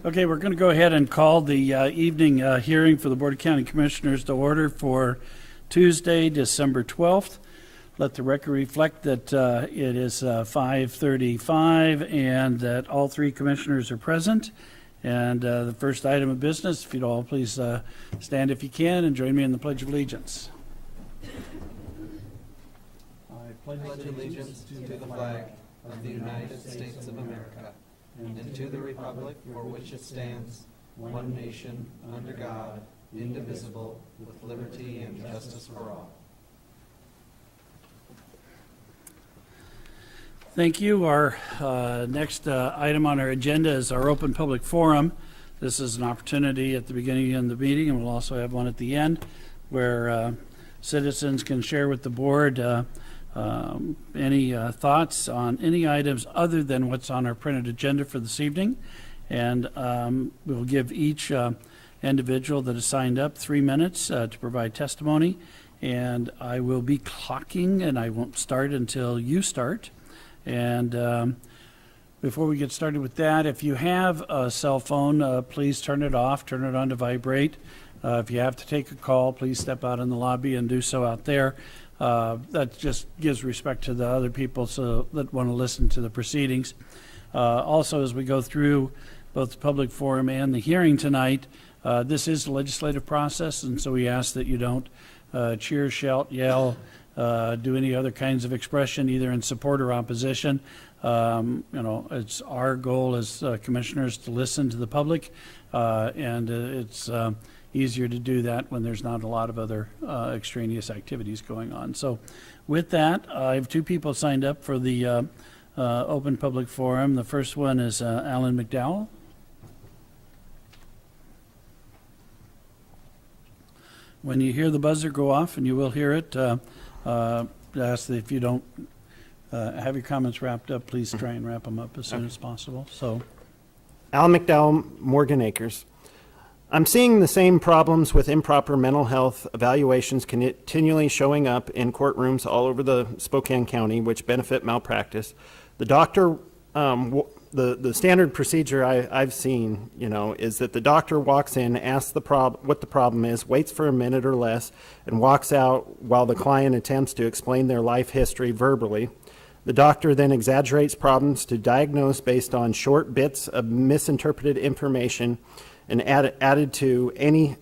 Okay, we're going to go ahead and call the evening hearing for the Board of County Commissioners to order for Tuesday, December 12th. Let the record reflect that it is 5:35 and that all three commissioners are present. And the first item of business, if you'd all please stand if you can and join me in the Pledge of Allegiance. I pledge allegiance to the flag of the United States of America and to the republic for which it stands, one nation, under God, indivisible, with liberty and justice for all. Thank you. Our next item on our agenda is our open public forum. This is an opportunity at the beginning of the meeting, and we'll also have one at the end, where citizens can share with the board any thoughts on any items other than what's on our printed agenda for this evening. And we'll give each individual that has signed up 3 minutes to provide testimony. And I will be clocking, and I won't start until you start. And before we get started with that, if you have a cell phone, please turn it off, turn it on to vibrate. If you have to take a call, please step out in the lobby and do so out there. That just gives respect to the other people that want to listen to the proceedings. Also, as we go through both the public forum and the hearing tonight, this is a legislative process, and so we ask that you don't cheer, shout, yell, do any other kinds of expression, either in support or opposition. It's our goal as commissioners to listen to the public, and it's easier to do that when there's not a lot of other extraneous activities going on. So with that, I have two people signed up for the open public forum. The first one is Alan McDowell. When you hear the buzzer go off, and you will hear it, ask that if you don't have your comments wrapped up, please try and wrap them up as soon as possible. So, Alan McDowell, Morgan Acres. I'm seeing the same problems with improper mental health evaluations continually showing up in courtrooms all over the Spokane County, which benefit malpractice. The doctor, the standard procedure I've seen, is that the doctor walks in, asks what the problem is, waits for a minute or less, and walks out while the client attempts to explain their life history verbally. The doctor then exaggerates problems to diagnose based on short bits of misinterpreted information and added to any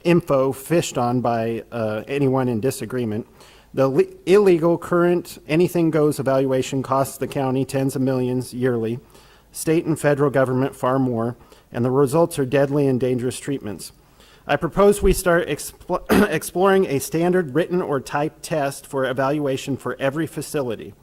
info fished on by anyone in disagreement. The illegal current anything goes evaluation costs the county tens of millions yearly, state and federal government far more, and the results are deadly and dangerous treatments. I propose we start exploring a standard written or typed test for evaluation for every facility.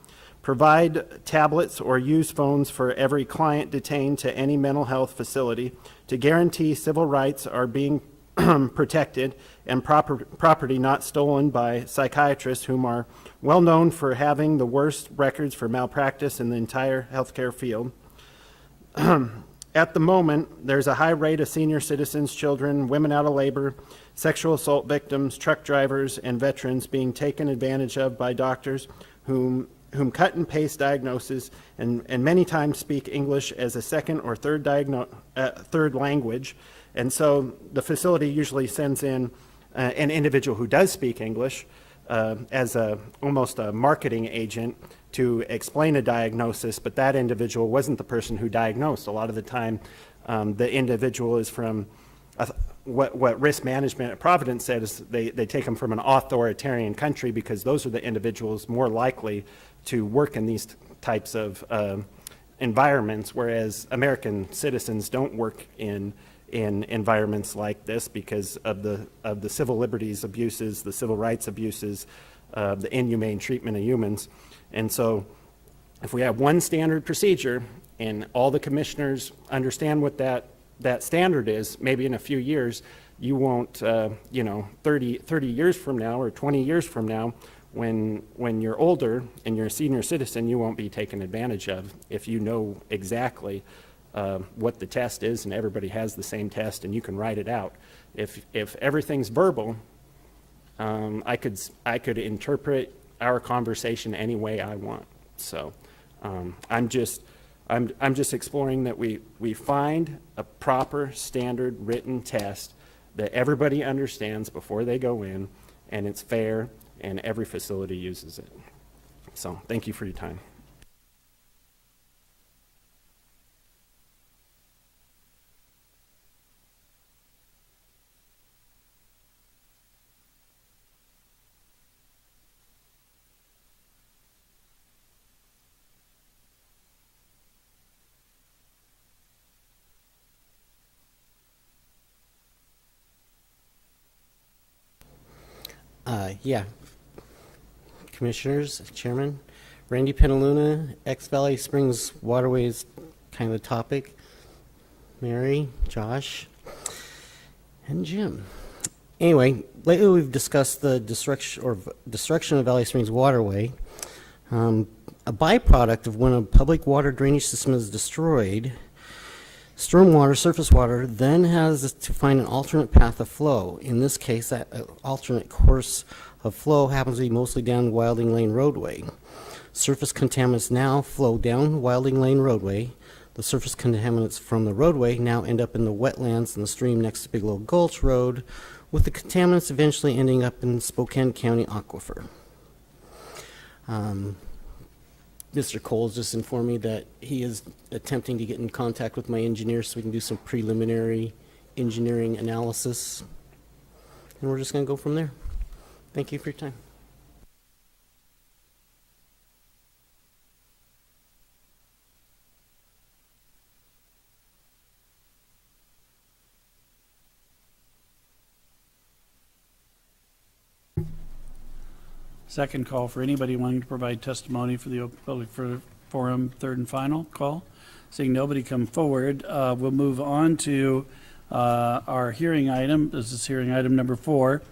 Provide tablets or use phones for every client detained to any mental health facility to guarantee civil rights are being protected and property not stolen by psychiatrists whom are well known for having the worst records for malpractice in the entire healthcare field. At the moment, there's a high rate of senior citizens, children, women out of labor, sexual assault victims, truck drivers, and veterans being taken advantage of by doctors whom cut and paste diagnoses and many times speak English as a second or third language. And so the facility usually sends in an individual who does speak English as almost a marketing agent to explain a diagnosis, but that individual wasn't the person who diagnosed. A lot of the time, the individual is from what risk management at Providence said is they take them from an authoritarian country because those are the individuals more likely to work in these types of environments, whereas American citizens don't work in environments like this because of the civil liberties abuses, the civil rights abuses, the inhumane treatment of humans. And so if we have one standard procedure and all the commissioners understand what that standard is, maybe in a few years, you won't, 30 years from now or 20 years from now, when you're older and you're a senior citizen, you won't be taken advantage of if you know exactly what the test is and everybody has the same test and you can write it out. If everything's verbal, I could interpret our conversation any way I want. So I'm I'm just exploring that we find a proper standard written test that everybody understands before they go in, and it's fair, and every facility uses it. So thank you for your time. Yeah. Commissioners, Chairman, Randy Penaluna, Valley Springs Waterways, kind of the topic. Mary, Josh, and Jim. Anyway, lately we've discussed the destruction of Valley Springs Waterway. A byproduct of when a public water drainage system is destroyed, stormwater, surface water, then has to find an alternate path of flow. In this case, that alternate course of flow happens to be mostly down Wilding Lane roadway. Surface contaminants now flow down Wilding Lane roadway. The surface contaminants from the roadway now end up in the wetlands in the stream next to Bigelow Gulch Road, with the contaminants eventually ending up in Spokane County aquifer. Mr. Coles just informed me that he is attempting to get in contact with my engineer so we can do some preliminary engineering analysis. And we're just going to go from there. Thank you for your time. Second call for anybody wanting to provide testimony for the open public forum, third and final call. Seeing nobody come forward, we'll move on to our hearing item. This is hearing item number 4.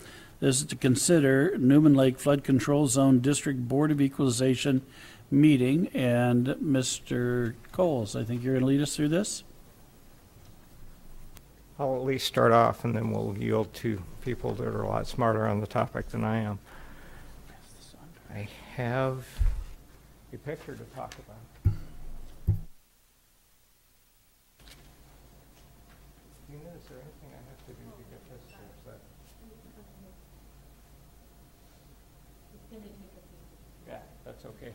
This is to consider Newman Lake Flood Control Zone District Board of Equalization meeting. And Mr. Coles, I think you're going to lead us through this. I'll at least start off, and then we'll yield to people that are a lot smarter on the topic than I am. I have a picture to talk about. Tina, is there anything I have to do to get this? Or is that... Yeah, that's okay.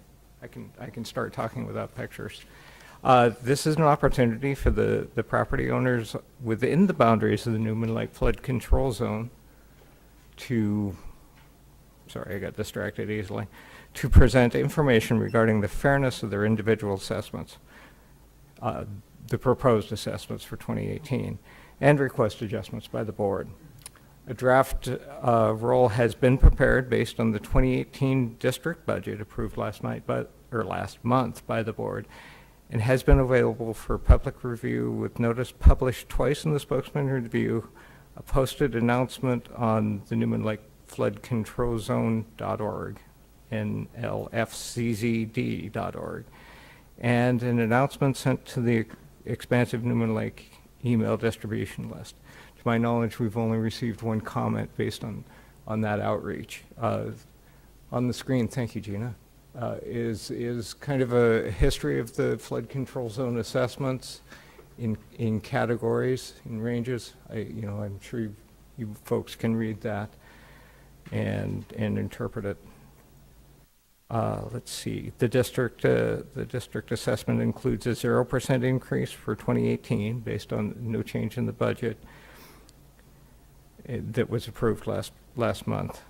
I can start talking without pictures. This is an opportunity for the property owners within the boundaries of the Newman Lake Flood Control Zone to, sorry, I got distracted easily, to present information regarding the fairness of their individual assessments, the proposed assessments for 2018, and request adjustments by the board. A draft roll has been prepared based on the 2018 district budget approved last month by the board, and has been available for public review with notice published twice in the Spokesman Review, a posted announcement on the Newman Lake Flood Control Zone.org, NLFCZD.org, and an announcement sent to the expansive Newman Lake email distribution list. To my knowledge, we've only received one comment based on that outreach. On the screen, thank you, Gina, is kind of a history of the flood control zone assessments in categories, in ranges. I'm sure you folks can read that and interpret it. Let's see. The district assessment includes a 0% increase for 2018 based on no change in the budget that was approved last month,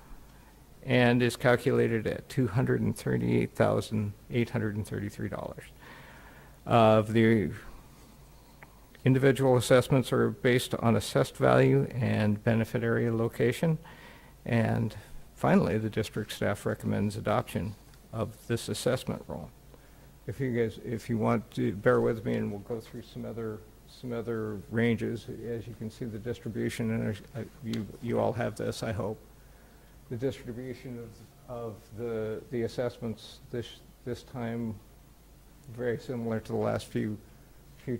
and is calculated at $238,833. Of the individual assessments are based on assessed value and benefit area location, and finally, the district staff recommends adoption of this assessment roll. If you want to bear with me, and we'll go through some other ranges. As you can see, the distribution, and you all have this, I hope. The distribution of the assessments this time very similar to the last few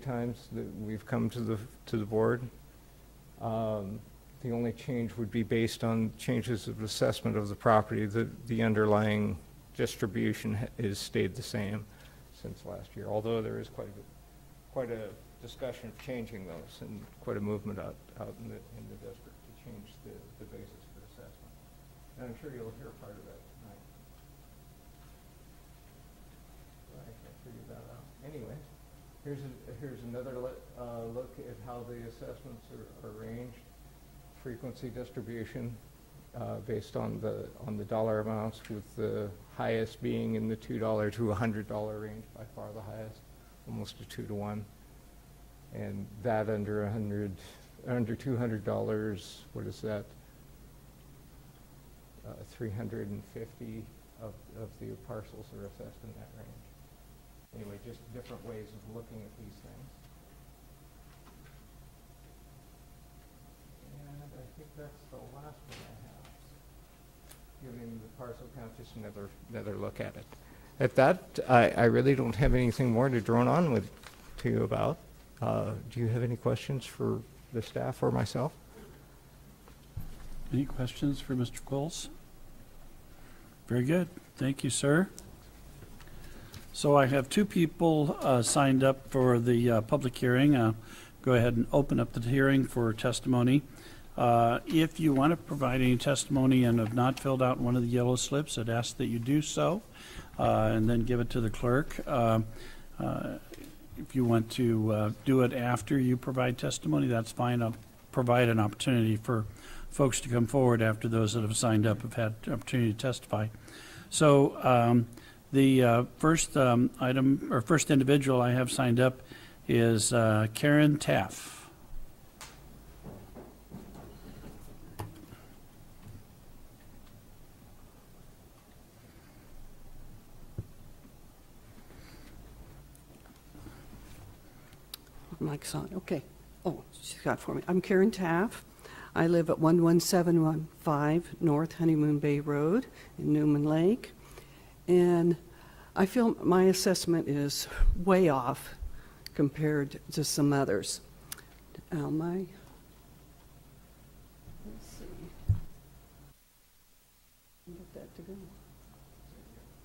times that we've come to the board. The only change would be based on changes of assessment of the property. The underlying distribution is stayed the same. since last year, although there is quite a discussion of changing those and quite a movement out in the district to change the basis for assessment. And I'm sure you'll hear part of that tonight. I can't figure that out. Anyway, here's another look at how the assessments are arranged. Frequency distribution based on the dollar amounts, with the highest being in the $2 to $100 range, by far the highest, almost a 2-to-1. And that under $200, what is that? 350 of the parcels are assessed in that range. Anyway, just different ways of looking at these things. And I think that's the last one I have. Giving the parcel count just another look at it. At that, I really don't have anything more to drone on to you about. Do you have any questions for the staff or myself? Any questions for Mr. Quills? Very good. Thank you, sir. So I have two people signed up for the public hearing. Go ahead and open up the hearing for testimony. If you want to provide any testimony and have not filled out one of the yellow slips, I'd ask that you do so and then give it to the clerk. If you want to do it after you provide testimony, that's fine. I'll provide an opportunity for folks to come forward after those that have signed up have had the opportunity to testify. So the first item, or first individual I have signed up is Karen Taff. Mike's on. Okay. Oh, she's got it for me. I'm Karen Taff. I live at 11715 North Honeymoon Bay Road in Newman Lake. And I feel my assessment is way off compared to some others. Let's see. Get that to go.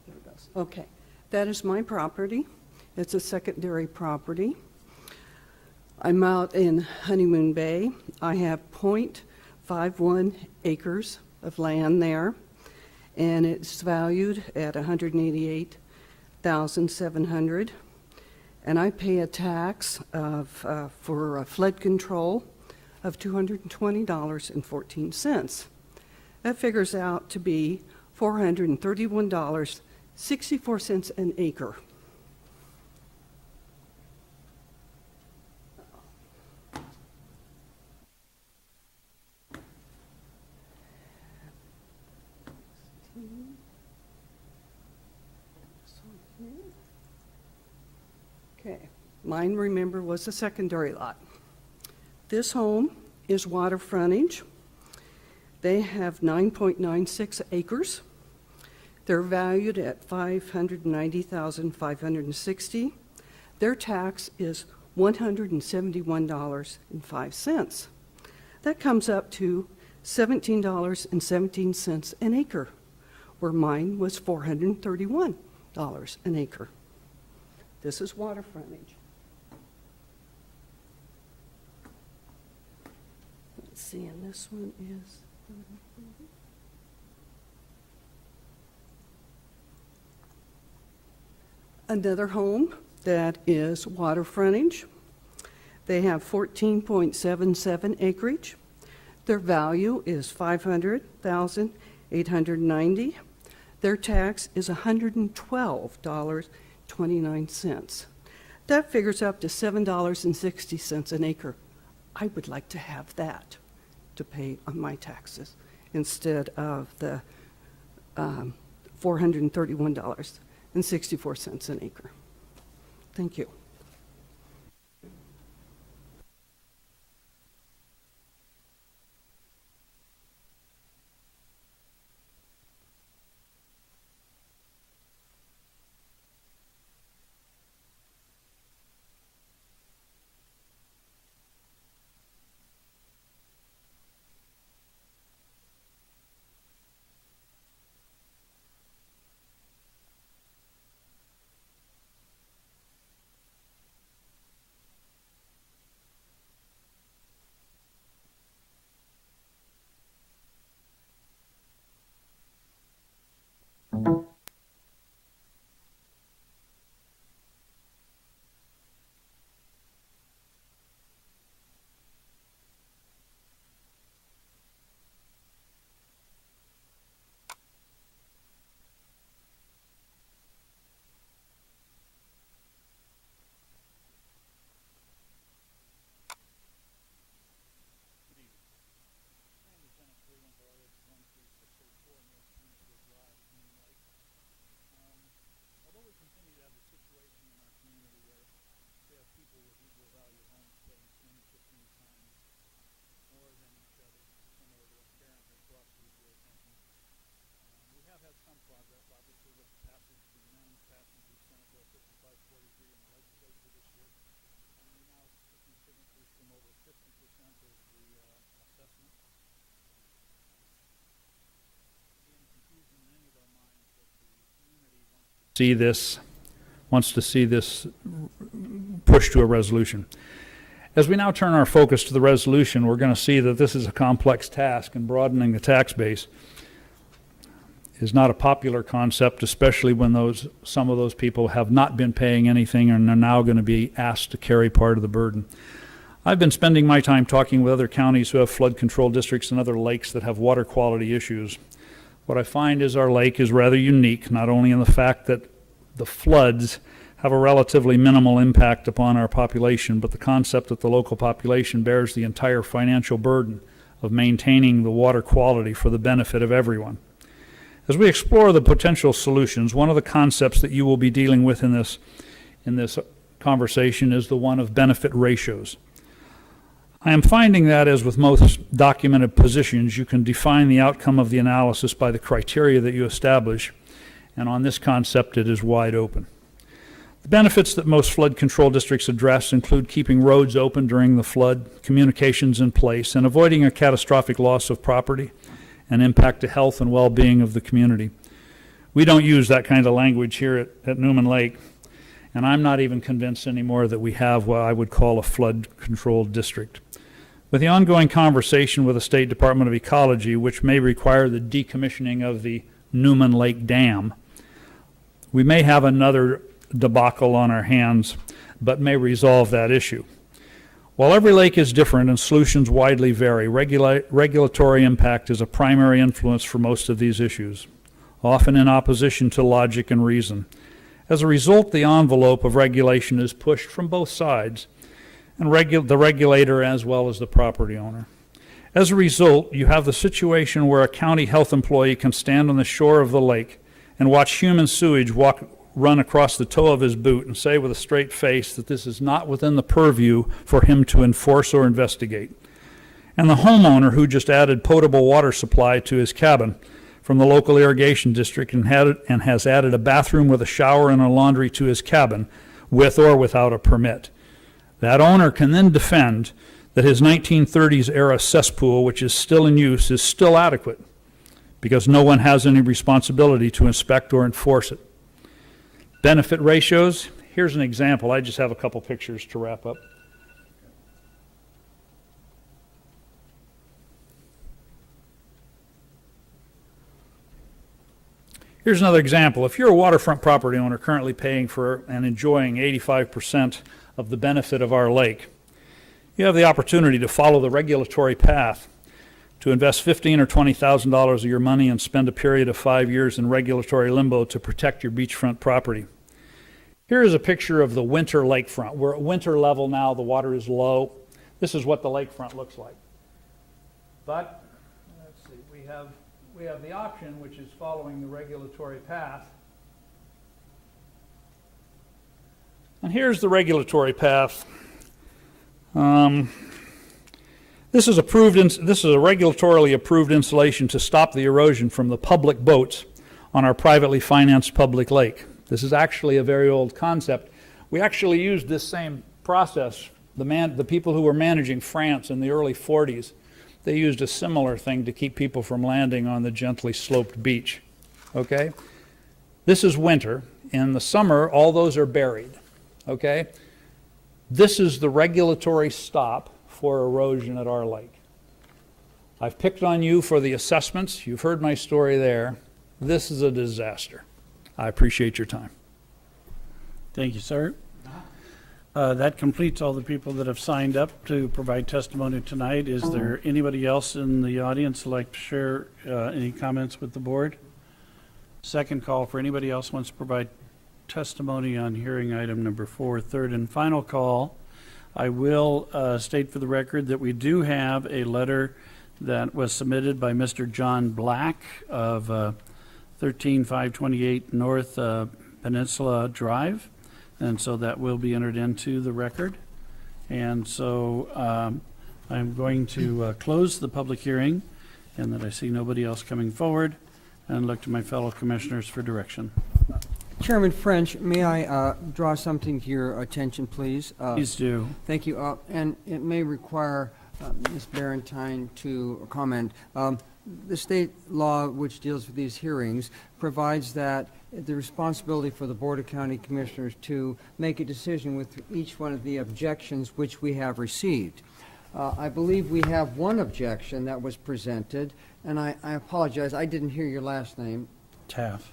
There it goes. Okay. That is my property. It's a secondary property. I'm out in Honeymoon Bay. I have 0.51 acres of land there, and it's valued at $188,700. And I pay a tax of for flood control of $220.14. That figures out to be $431.64 an acre. Okay, mine, remember, was a secondary lot. This home is water frontage. They have 9.96 acres. They're valued at $590,560. Their tax is $171.05. That comes up to $17.17 an acre, where mine was $431 an acre. This is water frontage. Let's see, and this one is... Another home that is water frontage. They have 14.77 acreage. Their value is $500,890. Their tax is $112.29. That figures up to $7.60 an acre. I would like to have that to pay on my taxes instead of the $431.64 an acre. Thank you. see this pushed to a resolution. As we now turn our focus to the resolution, we're going to see that this is a complex task, and broadening the tax base is not a popular concept, especially when some of those people have not been paying anything and are now going to be asked to carry part of the burden. I've been spending my time talking with other counties who have flood control districts and other lakes that have water quality issues. What I find is our lake is rather unique, not only in the fact that the floods have a relatively minimal impact upon our population, but the concept that the local population bears the entire financial burden of maintaining the water quality for the benefit of everyone. As we explore the potential solutions, one of the concepts that you will be dealing with in this conversation is the one of benefit ratios. I am finding that, as with most documented positions, you can define the outcome of the analysis by the criteria that you establish, and on this concept it is wide open. The benefits that most flood control districts address include keeping roads open during the flood, communications in place, and avoiding a catastrophic loss of property and impact to health and well-being of the community. We don't use that kind of language here at Newman Lake, and I'm not even convinced anymore that we have what I would call a flood-controlled district. With the ongoing conversation with the State Department of Ecology, which may require the decommissioning of the Newman Lake Dam, we may have another debacle on our hands, but may resolve that issue. While every lake is different and solutions widely vary, regulatory impact is a primary influence for most of these issues, often in opposition to logic and reason. As a result, the envelope of regulation is pushed from both sides, and the regulator as well as the property owner. As a result, you have the situation where a county health employee can stand on the shore of the lake and watch human sewage run across the toe of his boot and say with a straight face that this is not within the purview for him to enforce or investigate. And the homeowner who just added potable water supply to his cabin from the local irrigation district and has added a bathroom with a shower and a laundry to his cabin with or without a permit. That owner can then defend that his 1930s era cesspool, which is still in use, is still adequate because no one has any responsibility to inspect or enforce it. Benefit ratios, here's an example. I just have a couple pictures to wrap up. Here's another example. If you're a waterfront property owner currently paying for and enjoying 85% of the benefit of our lake, you have the opportunity to follow the regulatory path to invest $15,000 or $20,000 of your money and spend a period of 5 years in regulatory limbo to protect your beachfront property. Here is a picture of the winter lakefront. We're at winter level now, the water is low. This is what the lakefront looks like. But, let's see, we have the option, which is following the regulatory path. And here's the regulatory path. This is a regulatorily approved installation to stop the erosion from the public boats on our privately financed public lake. This is actually a very old concept. We actually used this same process. The people who were managing France in the early 40s, they used a similar thing to keep people from landing on the gently sloped beach. Okay? This is winter. In the summer, all those are buried. Okay? This is the regulatory stop for erosion at our lake. I've picked on you for the assessments. You've heard my story there. This is a disaster. I appreciate your time. Thank you, sir. That completes all the people that have signed up to provide testimony tonight. Is there anybody else in the audience who'd like to share any comments with the board? Second call for anybody else who wants to provide testimony on hearing item number 4. Third and final call. I will state for the record that we do have a letter that was submitted by Mr. John Black of 13528 North Peninsula Drive, and so that will be entered into the record. And so I'm going to close the public hearing, and that I see nobody else coming forward, and look to my fellow commissioners for direction. Chairman French, may I draw something to your attention, please? Please do. Thank you. And it may require Ms. Barentine to comment. the state law which deals with these hearings provides that the responsibility for the Board of County Commissioners to make a decision with each one of the objections which we have received. I believe we have one objection that was presented, and I apologize, I didn't hear your last name. Taft.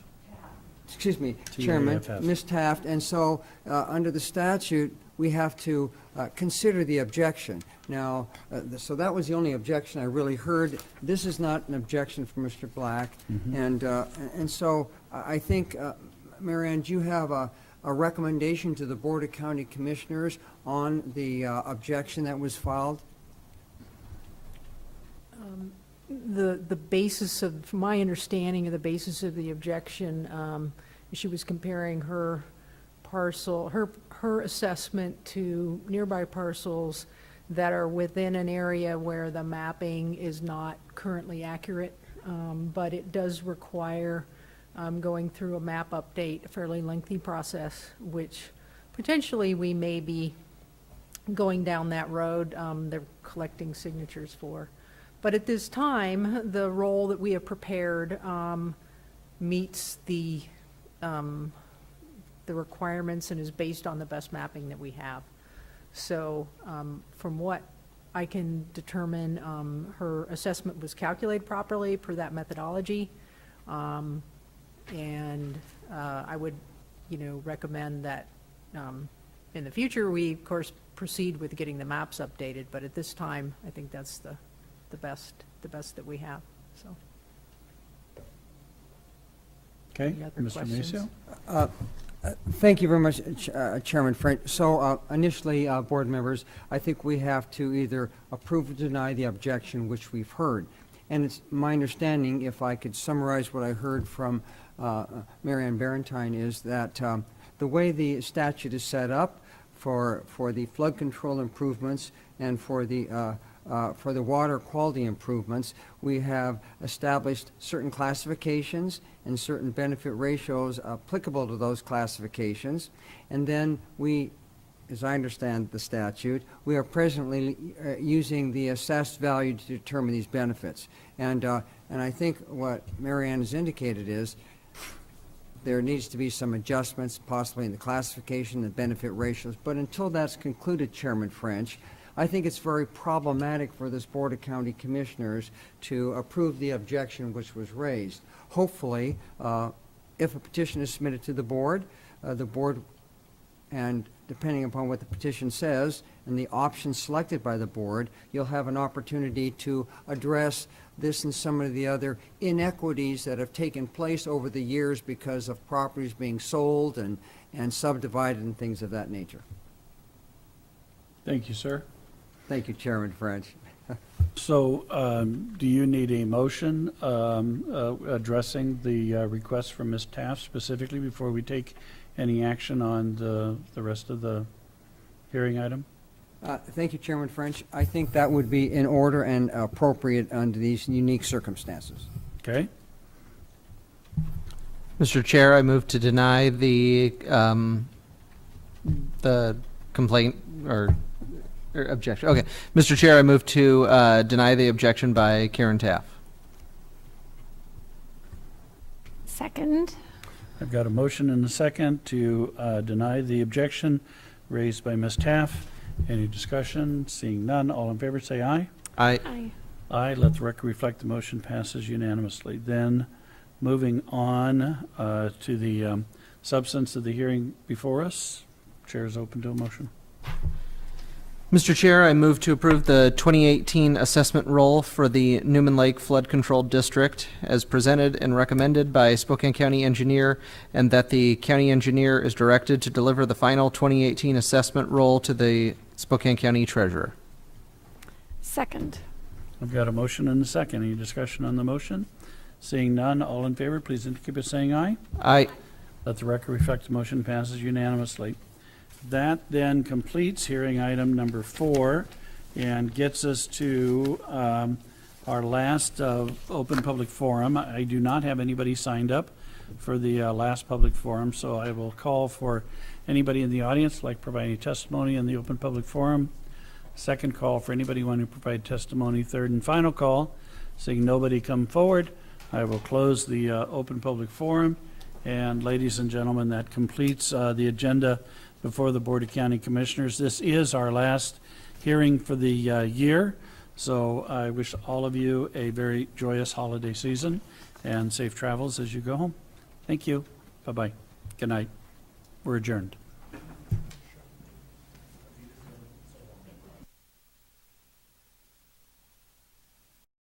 Excuse me, T-A-F-F. Chairman, Ms. Taft, and so under the statute, we have to consider the objection. Now, so that was the only objection I really heard. This is not an objection from Mr. Black, and so I think, Mary Ann, do you have a recommendation to the Board of County Commissioners on the objection that was filed? The basis of, from my understanding of the basis of the objection, she was comparing her parcel, her assessment to nearby parcels that are within an area where the mapping is not currently accurate, but it does require going through a map update, a fairly lengthy process, which potentially we may be going down that road. They're collecting signatures for. But at this time, the role that we have prepared meets the requirements and is based on the best mapping that we have. So from what I can determine, her assessment was calculated properly per that methodology. And I would, recommend that in the future we, of course, proceed with getting the maps updated. But at this time, I think that's the best that we have. So. Okay, Any other Mr. questions? Macio? Thank you very much, Chairman French. So initially, board members, I think we have to either approve or deny the objection which we've heard. And it's my understanding, if I could summarize what I heard from Mary Ann Barentine, is that the way the statute is set up for the flood control improvements and for the water quality improvements, we have established certain classifications and certain benefit ratios applicable to those classifications. And then we, as I understand the statute, we are presently using the assessed value to determine these benefits. And I think what Mary Ann has indicated is there needs to be some adjustments, possibly in the classification and benefit ratios. But until that's concluded, Chairman French, I think it's very problematic for this Board of County Commissioners to approve the objection which was raised. Hopefully, if a petition is submitted to the board, and depending upon what the petition says and the options selected by the board, you'll have an opportunity to address this and some of the other inequities that have taken place over the years because of properties being sold and subdivided and things of that nature. Thank you, sir. Thank you, Chairman French. So do you need a motion addressing the request from Ms. Taft specifically before we take any action on the rest of the hearing item? Thank you, Chairman French. I think that would be in order and appropriate under these unique circumstances. Okay. Mr. Chair, I move to deny the complaint or objection. Okay. Mr. Chair, I move to deny the objection by Karen Taft. Second. I've got a motion and a second to deny the objection raised by Ms. Taft. Any discussion? Seeing none, all in favor say aye. Aye. Aye. Aye. Let the record reflect the motion passes unanimously. Then moving on to the substance of the hearing before us. Chair is open to a motion. Mr. Chair, I move to approve the 2018 assessment roll for the Newman Lake Flood Control District as presented and recommended by Spokane County Engineer, and that the County Engineer is directed to deliver the final 2018 assessment roll to the Spokane County Treasurer. Second. I've got a motion and a second. Any discussion on the motion? Seeing none, all in favor, please indicate by saying aye. Aye. Let the record reflect the motion passes unanimously. That then completes hearing item number 4 and gets us to our last open public forum. I do not have anybody signed up for the last public forum, so I will call for anybody in the audience like providing testimony in the open public forum. Second call for anybody wanting to provide testimony. Third and final call Seeing nobody come forward, I will close the open public forum. And ladies and gentlemen, that completes the agenda before the Board of County Commissioners. This is our last hearing for the year, so I wish all of you a very joyous holiday season and safe travels as you go home. Thank you. Bye-bye. Good night. We're adjourned.